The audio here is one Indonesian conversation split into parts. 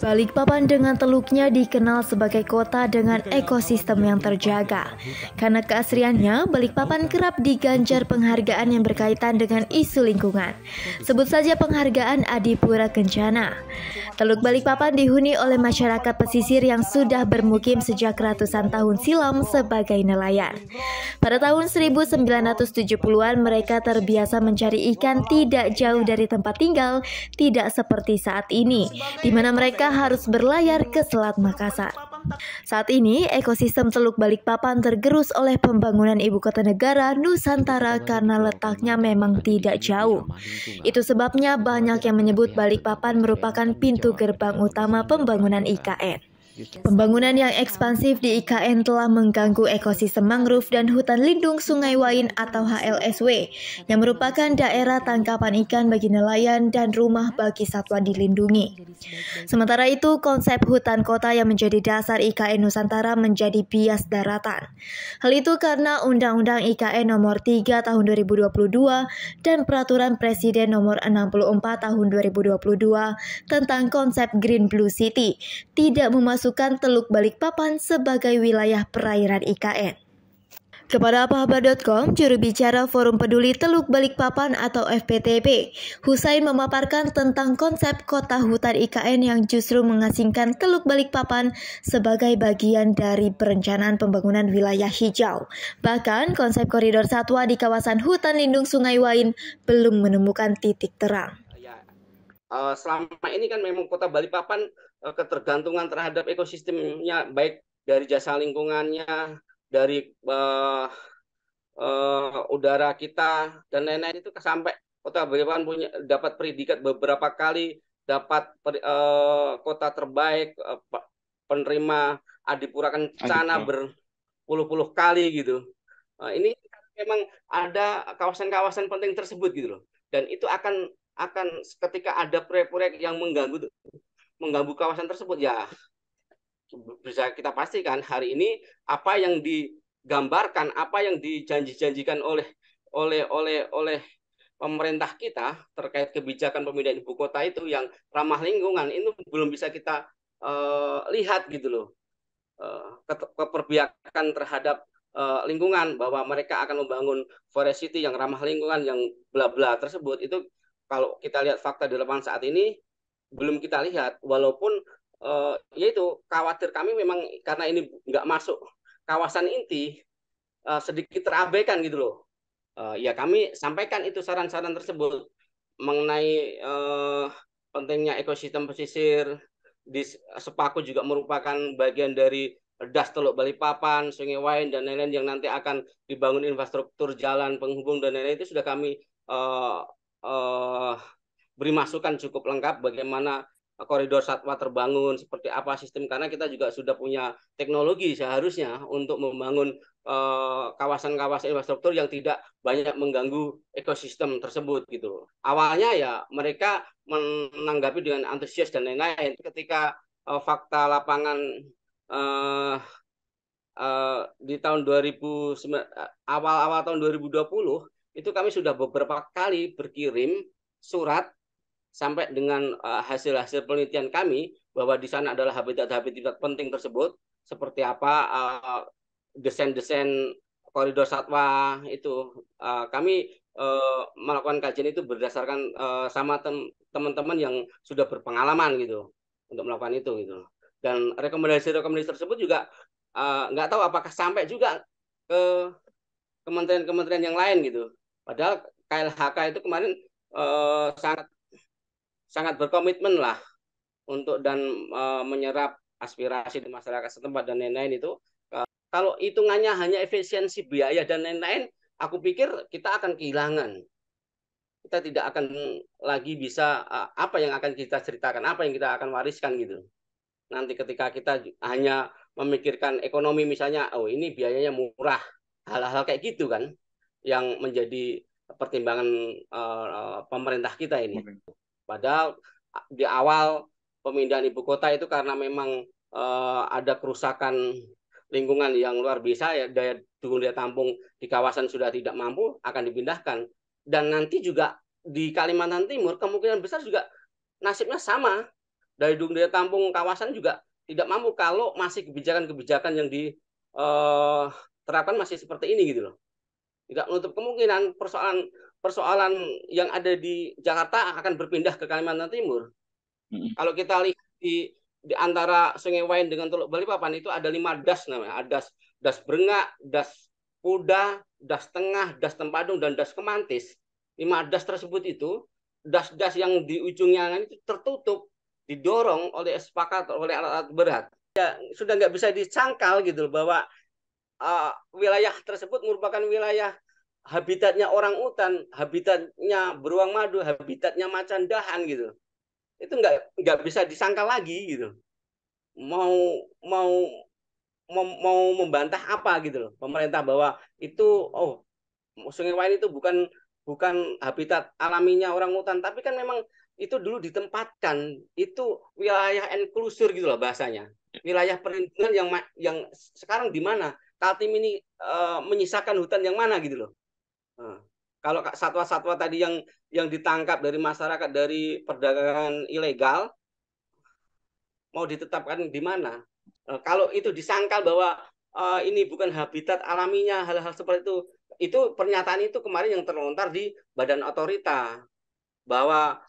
Balikpapan dengan teluknya dikenal sebagai kota dengan ekosistem yang terjaga. Karena keasriannya, Balikpapan kerap diganjar penghargaan yang berkaitan dengan isu lingkungan. Sebut saja penghargaan Adipura Kencana. Teluk Balikpapan dihuni oleh masyarakat pesisir yang sudah bermukim sejak ratusan tahun silam sebagai nelayan. Pada tahun 1970-an mereka terbiasa mencari ikan tidak jauh dari tempat tinggal, tidak seperti saat ini, di mana mereka harus berlayar ke Selat Makassar. Saat ini, ekosistem Teluk Balikpapan tergerus oleh pembangunan ibu kota negara Nusantara karena letaknya memang tidak jauh. Itu sebabnya banyak yang menyebut Balikpapan merupakan pintu gerbang utama pembangunan IKN. Pembangunan yang ekspansif di IKN telah mengganggu ekosistem mangrove dan hutan lindung Sungai Wain atau HLSW yang merupakan daerah tangkapan ikan bagi nelayan dan rumah bagi satwa dilindungi. Sementara itu, konsep hutan kota yang menjadi dasar IKN Nusantara menjadi bias daratan. Hal itu karena Undang-Undang IKN Nomor 3 Tahun 2022 dan Peraturan Presiden Nomor 64 Tahun 2022 tentang konsep Green Blue City tidak memasukkan Teluk Balikpapan sebagai wilayah perairan IKN. Kepada Pahabar.com, juru bicara Forum Peduli Teluk Balikpapan atau FPTB, Husain memaparkan tentang konsep kota hutan IKN yang justru mengasingkan Teluk Balikpapan sebagai bagian dari perencanaan pembangunan wilayah hijau. Bahkan, konsep koridor satwa di kawasan hutan lindung Sungai Wain belum menemukan titik terang. Selama ini kan memang kota Balikpapan ketergantungan terhadap ekosistemnya, baik dari jasa lingkungannya, dari udara kita dan lain-lain, itu sampai kota Balikpapan dapat predikat beberapa kali, dapat kota terbaik, penerima Adipura Kencana berpuluh-puluh kali gitu. Ini memang ada kawasan-kawasan penting tersebut gitu loh, dan itu akan ketika ada proyek-proyek yang mengganggu kawasan tersebut, ya bisa kita pastikan hari ini apa yang digambarkan, apa yang dijanjikan oleh pemerintah kita terkait kebijakan pemindahan ibu kota itu yang ramah lingkungan, itu belum bisa kita lihat gitu loh. Keperbiakan terhadap lingkungan, bahwa mereka akan membangun forest city yang ramah lingkungan, yang bla bla tersebut, itu kalau kita lihat fakta di lapangan saat ini belum kita lihat. Walaupun yaitu khawatir kami memang karena ini nggak masuk kawasan inti, sedikit terabaikan gitu loh. Ya kami sampaikan itu saran-saran tersebut mengenai pentingnya ekosistem pesisir. Di Sepaku juga merupakan bagian dari Das Teluk Balikpapan, Sungai Wain dan lain-lain yang nanti akan dibangun infrastruktur jalan penghubung dan lain-lain, itu sudah kami beri masukan cukup lengkap bagaimana koridor satwa terbangun, seperti apa sistem, karena kita juga sudah punya teknologi seharusnya untuk membangun kawasan-kawasan infrastruktur yang tidak banyak mengganggu ekosistem tersebut gitu. Awalnya ya mereka menanggapi dengan antusias dan lain-lain. Ketika fakta lapangan di tahun 2009, awal-awal tahun 2020 itu kami sudah beberapa kali berkirim surat sampai dengan hasil-hasil penelitian kami bahwa di sana adalah habitat-habitat penting tersebut, seperti apa desain-desain koridor satwa itu. Kami melakukan kajian itu berdasarkan sama teman-teman yang sudah berpengalaman gitu untuk melakukan itu gitu. Dan rekomendasi-rekomendasi tersebut juga nggak tahu apakah sampai juga ke kementerian-kementerian yang lain gitu. Padahal KLHK itu kemarin sangat berkomitmen lah untuk dan menyerap aspirasi di masyarakat setempat dan lain-lain itu. Kalau hitungannya hanya efisiensi biaya dan lain-lain, aku pikir kita akan kehilangan. Kita tidak akan lagi bisa apa yang akan kita ceritakan, apa yang kita akan wariskan gitu. Nanti ketika kita hanya memikirkan ekonomi misalnya, oh ini biayanya murah, hal-hal kayak gitu kan, yang menjadi pertimbangan pemerintah kita ini. Padahal di awal pemindahan ibu kota itu karena memang ada kerusakan lingkungan yang luar biasa, ya, daya dukung daya tampung di kawasan sudah tidak mampu, akan dipindahkan. Dan nanti juga di Kalimantan Timur kemungkinan besar juga nasibnya sama. daya tampung kawasan juga tidak mampu kalau masih kebijakan-kebijakan yang diterapkan masih seperti ini gitu loh. Tidak menutup kemungkinan persoalan yang ada di Jakarta akan berpindah ke Kalimantan Timur. Kalau kita lihat di antara Sungai Wain dengan Teluk Balikpapan itu ada 5 das namanya. Ada das Brengak, das Kuda, das Tengah, das Tempadung, dan das Kemantis. 5 das tersebut itu, das-das yang di ujungnya itu tertutup, didorong oleh oleh alat-alat berat. Ya, sudah nggak bisa disangkal gitu bahwa wilayah tersebut merupakan wilayah habitatnya orang utan, habitatnya beruang madu, habitatnya macan dahan gitu. Itu nggak bisa disangkal lagi gitu. Mau membantah apa gitu loh pemerintah bahwa itu Sungai Wain itu bukan habitat alaminya orang utan, tapi kan memang itu dulu ditempatkan, itu wilayah enklusur gitu loh bahasanya, wilayah perlindungan yang sekarang di mana Kaltim ini menyisakan hutan yang mana gitu loh. Kalau satwa-satwa tadi yang ditangkap dari masyarakat dari perdagangan ilegal mau ditetapkan di mana? Kalau itu disangkal bahwa ini bukan habitat alaminya, hal-hal seperti itu pernyataan itu kemarin yang terlontar di Badan Otorita bahwa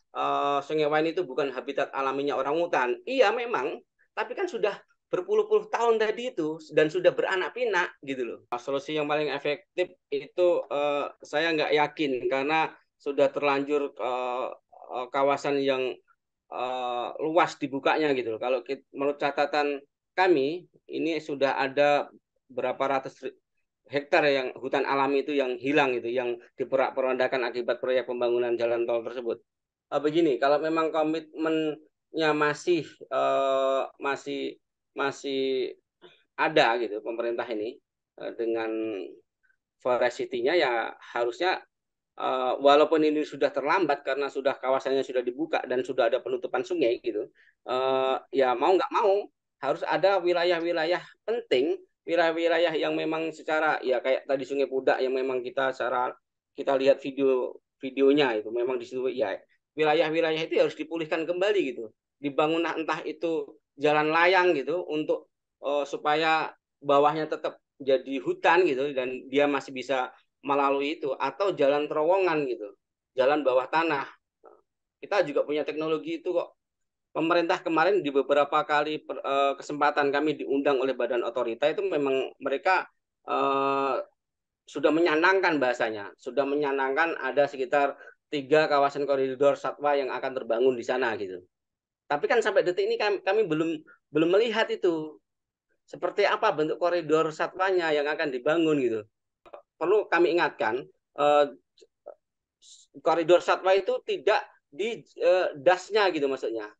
Sungai Wain itu bukan habitat alaminya orang hutan. Iya memang, tapi kan sudah berpuluh-puluh tahun tadi itu dan sudah beranak pinak gitu loh. Solusi yang paling efektif itu saya nggak yakin karena sudah terlanjur kawasan yang luas dibukanya gitu loh. Kalau menurut catatan kami ini sudah ada berapa ratus hektar yang hutan alami itu yang hilang itu, yang diporak-porandakan akibat proyek pembangunan jalan tol tersebut. Begini, kalau memang komitmennya masih ada gitu pemerintah ini dengan forest city-nya, ya harusnya walaupun ini sudah terlambat karena kawasannya sudah dibuka dan sudah ada penutupan sungai gitu, ya mau nggak mau harus ada wilayah-wilayah penting, wilayah-wilayah yang memang secara ya kayak tadi Sungai Pudak yang memang kita lihat videonya itu memang di situ ya wilayah-wilayah itu harus dipulihkan kembali gitu, dibangun entah itu jalan layang gitu untuk supaya bawahnya tetap jadi hutan gitu dan dia masih bisa melalui itu, atau jalan terowongan gitu, jalan bawah tanah. Kita juga punya teknologi itu kok. Pemerintah kemarin di beberapa kali kesempatan kami diundang oleh Badan Otorita itu memang mereka sudah menyanangkan bahasanya, sudah menyanangkan ada sekitar 3 kawasan koridor satwa yang akan terbangun di sana gitu. Tapi kan sampai detik ini kami belum melihat itu seperti apa bentuk koridor satwanya yang akan dibangun gitu. Perlu kami ingatkan, koridor satwa itu tidak di dasnya gitu maksudnya.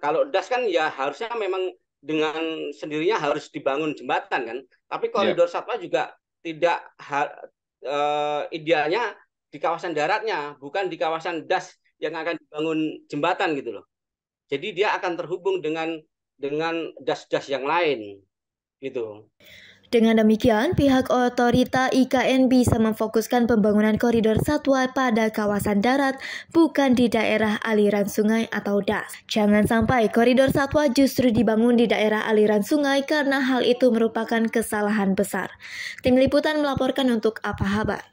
Kalau das kan ya harusnya memang dengan sendirinya harus dibangun jembatan kan. Tapi koridor satwa juga tidak idealnya di kawasan daratnya, bukan di kawasan das yang akan dibangun jembatan gitu loh. Jadi dia akan terhubung dengan das-das yang lain gitu. Dengan demikian, pihak otorita IKN bisa memfokuskan pembangunan koridor satwa pada kawasan darat, bukan di daerah aliran sungai atau das. Jangan sampai koridor satwa justru dibangun di daerah aliran sungai karena hal itu merupakan kesalahan besar. Tim Liputan melaporkan untuk Apa Kabar.